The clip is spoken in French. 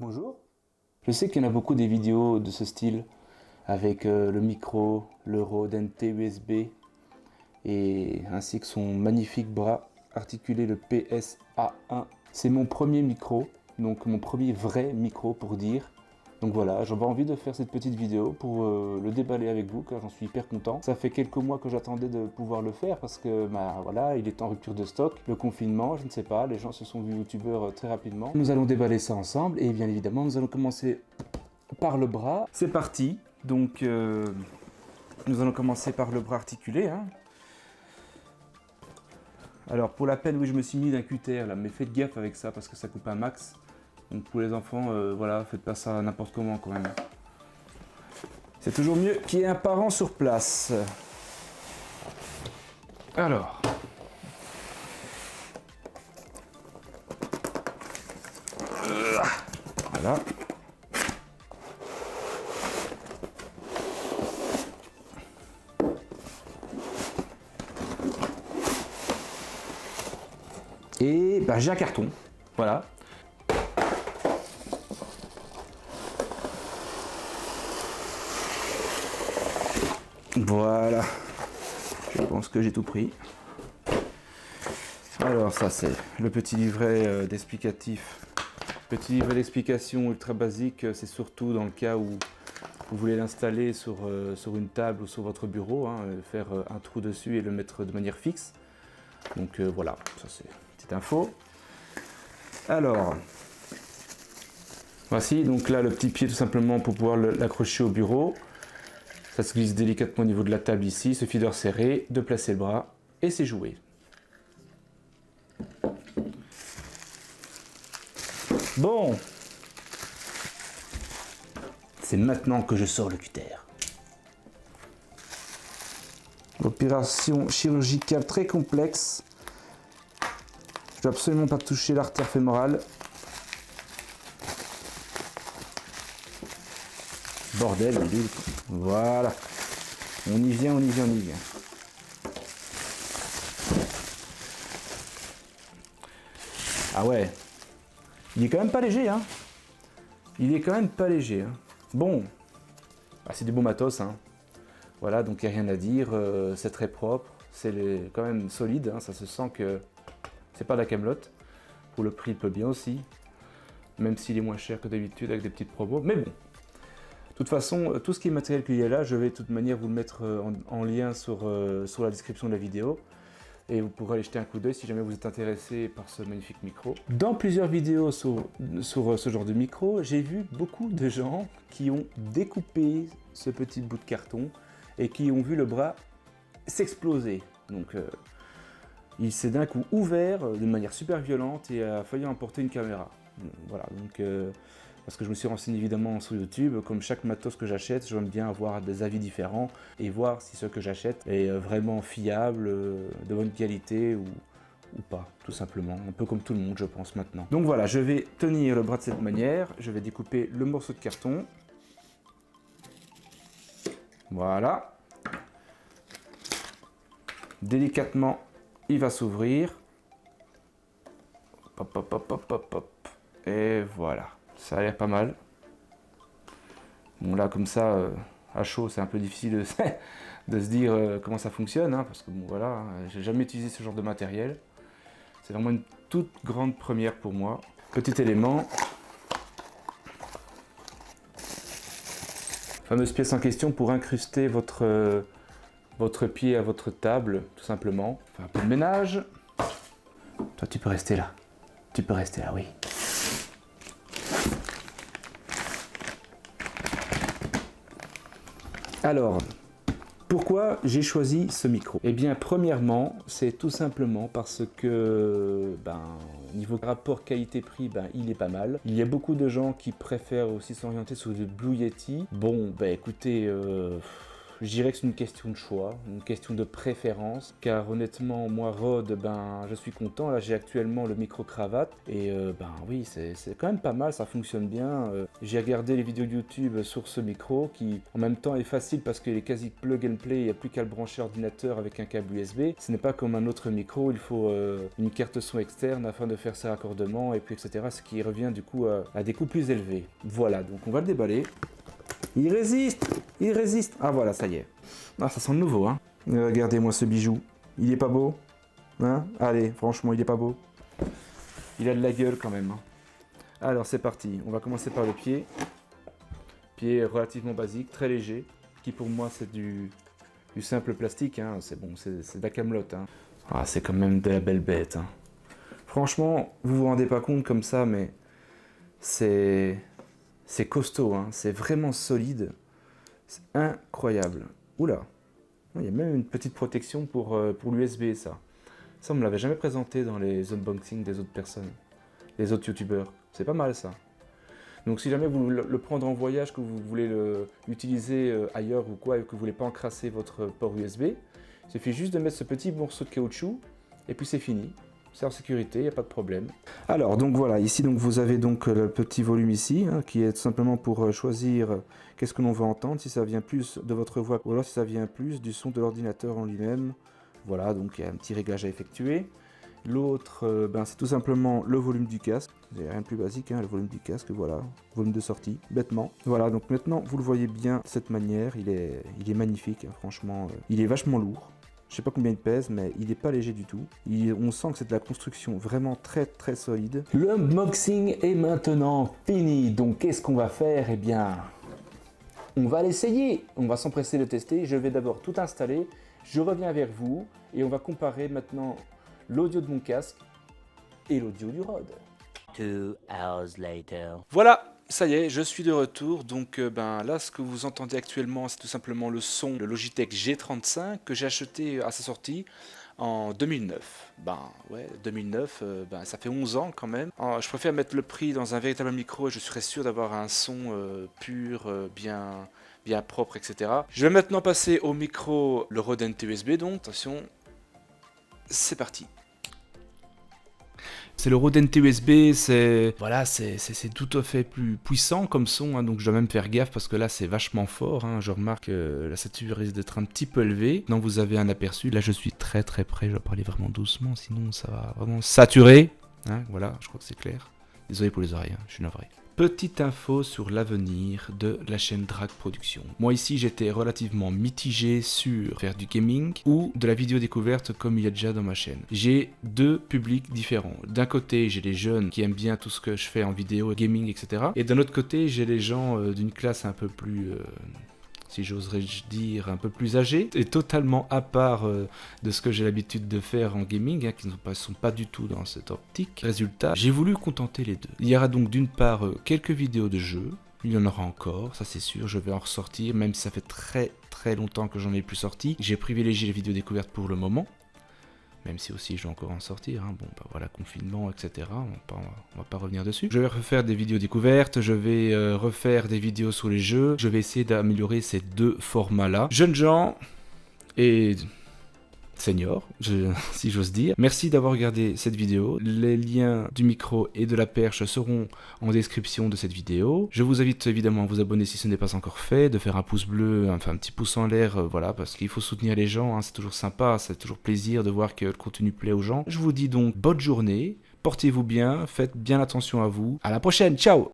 Bonjour. Je sais qu'il y en a beaucoup des vidéos de ce style avec le micro, le Rode NT USB et ainsi que son magnifique bras articulé, le PSA1. C'est mon premier micro, donc mon premier vrai micro pour dire. Donc voilà, j'avais envie de faire cette petite vidéo pour le déballer avec vous car j'en suis hyper content. Ça fait quelques mois que j'attendais de pouvoir le faire parce que voilà, il est en rupture de stock. Le confinement, je ne sais pas, les gens se sont vus youtubeurs très rapidement. Nous allons déballer ça ensemble et bien évidemment nous allons commencer par le bras. C'est parti, donc nous allons commencer par le bras articulé. Alors pour la peine, oui, je me suis mis d'un cutter là, mais faites gaffe avec ça parce que ça coupe un max. Donc pour les enfants, voilà, faites pas ça n'importe comment quand même. C'est toujours mieux qu'il y ait un parent sur place. Alors. Voilà. Et bah, j'ai un carton. Voilà. Voilà, je pense que j'ai tout pris. Alors ça c'est le petit livret d'explicatif. Petit livret d'explication ultra basique, c'est surtout dans le cas où vous voulez l'installer sur une table ou sur votre bureau, faire un trou dessus et le mettre de manière fixe. Donc voilà, ça c'est une petite info. Alors, voici donc là le petit pied tout simplement pour pouvoir l'accrocher au bureau. Ça se glisse délicatement au niveau de la table ici, il suffit de resserrer, de placer le bras et c'est joué. Bon, c'est maintenant que je sors le cutter. Opération chirurgicale très complexe. Je dois absolument pas toucher l'artère fémorale. Bordel, voilà. On y vient, on y vient, on y vient. Ah ouais. Il est quand même pas léger, hein. Il est quand même pas léger. Hein. Bon. Ah, c'est du bon matos, hein. Voilà, donc il n'y a rien à dire. C'est très propre. C'est quand même solide. Hein. Ça se sent que c'est pas de la camelote. Pour le prix, il peut bien aussi. Même s'il est moins cher que d'habitude avec des petites promos. Mais bon. De toute façon, tout ce qui est matériel qu'il y a là, je vais de toute manière vous le mettre en lien sur la description de la vidéo. Et vous pourrez aller jeter un coup d'œil si jamais vous êtes intéressé par ce magnifique micro. Dans plusieurs vidéos sur ce genre de micro, j'ai vu beaucoup de gens qui ont découpé ce petit bout de carton et qui ont vu le bras s'exploser. Donc il s'est d'un coup ouvert de manière super violente et a failli emporter une caméra. Voilà, donc parce que je me suis renseigné évidemment sur YouTube, comme chaque matos que j'achète, j'aime bien avoir des avis différents et voir si ce que j'achète est vraiment fiable, de bonne qualité ou pas, tout simplement. Un peu comme tout le monde, je pense, maintenant. Donc voilà, je vais tenir le bras de cette manière, je vais découper le morceau de carton. Voilà. Délicatement, il va s'ouvrir. Hop, hop, hop, hop, hop, hop. Et voilà. Ça a l'air pas mal. Bon là comme ça, à chaud, c'est un peu difficile de se dire comment ça fonctionne, hein, parce que bon voilà, j'ai jamais utilisé ce genre de matériel. C'est vraiment une toute grande première pour moi. Petit élément. Fameuse pièce en question pour incruster votre pied à votre table, tout simplement. Faire un peu de ménage. Toi tu peux rester là. Tu peux rester là, oui. Alors, pourquoi j'ai choisi ce micro? Eh bien, premièrement, c'est tout simplement parce que, niveau rapport qualité-prix, il est pas mal. Il y a beaucoup de gens qui préfèrent aussi s'orienter sur le Blue Yeti. Bon, écoutez, je dirais que c'est une question de choix, une question de préférence, car honnêtement, moi, Rode, ben, je suis content. Là, j'ai actuellement le micro-cravate, et ben oui, c'est quand même pas mal, ça fonctionne bien. J'ai regardé les vidéos YouTube sur ce micro, qui en même temps est facile parce qu'il est quasi plug and play, il n'y a plus qu'à le brancher à l'ordinateur avec un câble USB. Ce n'est pas comme un autre micro, il faut une carte son externe afin de faire ses raccordements, et puis etc., ce qui revient du coup à des coûts plus élevés. Voilà, donc on va le déballer. Il résiste, il résiste. Ah voilà, ça y est. Ah, ça sent le nouveau, hein. Regardez-moi ce bijou. Il est pas beau, hein? Allez, franchement, il est pas beau. Il a de la gueule quand même, hein. Alors c'est parti. On va commencer par le pied. Pied relativement basique, très léger, qui pour moi c'est du simple plastique, hein. C'est bon, c'est de la camelote, hein. Ah, c'est quand même de la belle bête, hein. Franchement, vous vous rendez pas compte comme ça, mais c'est costaud, hein. C'est vraiment solide. C'est incroyable. Oula, il y a même une petite protection pour l'USB, ça. Ça, on me l'avait jamais présenté dans les unboxings des autres personnes, des autres youtubeurs. C'est pas mal, ça. Donc si jamais vous le prendre en voyage, que vous voulez l'utiliser ailleurs ou quoi, et que vous voulez pas encrasser votre port USB, il suffit juste de mettre ce petit morceau de caoutchouc, et puis c'est fini. C'est en sécurité, il n'y a pas de problème. Alors, donc voilà, ici donc, vous avez donc le petit volume ici, hein, qui est tout simplement pour choisir qu'est-ce que l'on veut entendre, si ça vient plus de votre voix, ou alors si ça vient plus du son de l'ordinateur en lui-même. Voilà, donc il y a un petit réglage à effectuer. L'autre, c'est tout simplement le volume du casque. C'est rien de plus basique, hein, le volume du casque, voilà. Volume de sortie, bêtement. Voilà, donc maintenant, vous le voyez bien de cette manière. Il est magnifique, hein, franchement. Il est vachement lourd. Je sais pas combien il pèse, mais il n'est pas léger du tout. On sent que c'est de la construction vraiment très très solide. L'unboxing est maintenant fini. Donc qu'est-ce qu'on va faire? Eh bien, on va l'essayer. On va s'empresser de tester. Je vais d'abord tout installer. Je reviens vers vous et on va comparer maintenant l'audio de mon casque et l'audio du Rode. 2 hours later. Voilà, ça y est, je suis de retour. Donc là, ce que vous entendez actuellement, c'est tout simplement le son de Logitech G35 que j'ai acheté à sa sortie en 2009. 2009, ça fait 11 ans quand même. Je préfère mettre le prix dans un véritable micro et je serai sûr d'avoir un son pur, bien propre, etc. Je vais maintenant passer au micro, le Rode NT USB, donc attention, c'est parti. C'est le Rode NT USB, c'est tout à fait plus puissant comme son, hein, donc je dois même faire gaffe parce que là c'est vachement fort, hein. Je remarque que la sature risque d'être un petit peu élevée. Donc vous avez un aperçu, là je suis très très près, je dois parler vraiment doucement sinon ça va vraiment saturer, hein, voilà, je crois que c'est clair. Désolé pour les oreilles, hein, je suis navré. Petite info sur l'avenir de la chaîne Drag Production. Moi ici j'étais relativement mitigé sur faire du gaming ou de la vidéo découverte comme il y a déjà dans ma chaîne. J'ai deux publics différents. D'un côté j'ai les jeunes qui aiment bien tout ce que je fais en vidéo, gaming, etc. Et d'un autre côté j'ai les gens d'une classe un peu plus... si j'oserais dire, un peu plus âgé, et totalement à part de ce que j'ai l'habitude de faire en gaming, hein, qui ne sont pas du tout dans cette optique. Résultat, j'ai voulu contenter les deux. Il y aura donc d'une part quelques vidéos de jeux, il y en aura encore, ça c'est sûr, je vais en ressortir, même si ça fait très très longtemps que j'en ai plus sorti. J'ai privilégié les vidéos découvertes pour le moment, même si aussi je dois encore en sortir, hein. Bon bah voilà, confinement, etc. On va pas revenir dessus. Je vais refaire des vidéos découvertes, je vais refaire des vidéos sur les jeux, je vais essayer d'améliorer ces deux formats-là. Jeunes gens et seniors, si j'ose dire. Merci d'avoir regardé cette vidéo. Les liens du micro et de la perche seront en description de cette vidéo. Je vous invite évidemment à vous abonner si ce n'est pas encore fait, de faire un pouce bleu, enfin un petit pouce en l'air, voilà, parce qu'il faut soutenir les gens, hein, c'est toujours sympa, c'est toujours plaisir de voir que le contenu plaît aux gens. Je vous dis donc bonne journée, portez-vous bien, faites bien attention à vous. À la prochaine, ciao!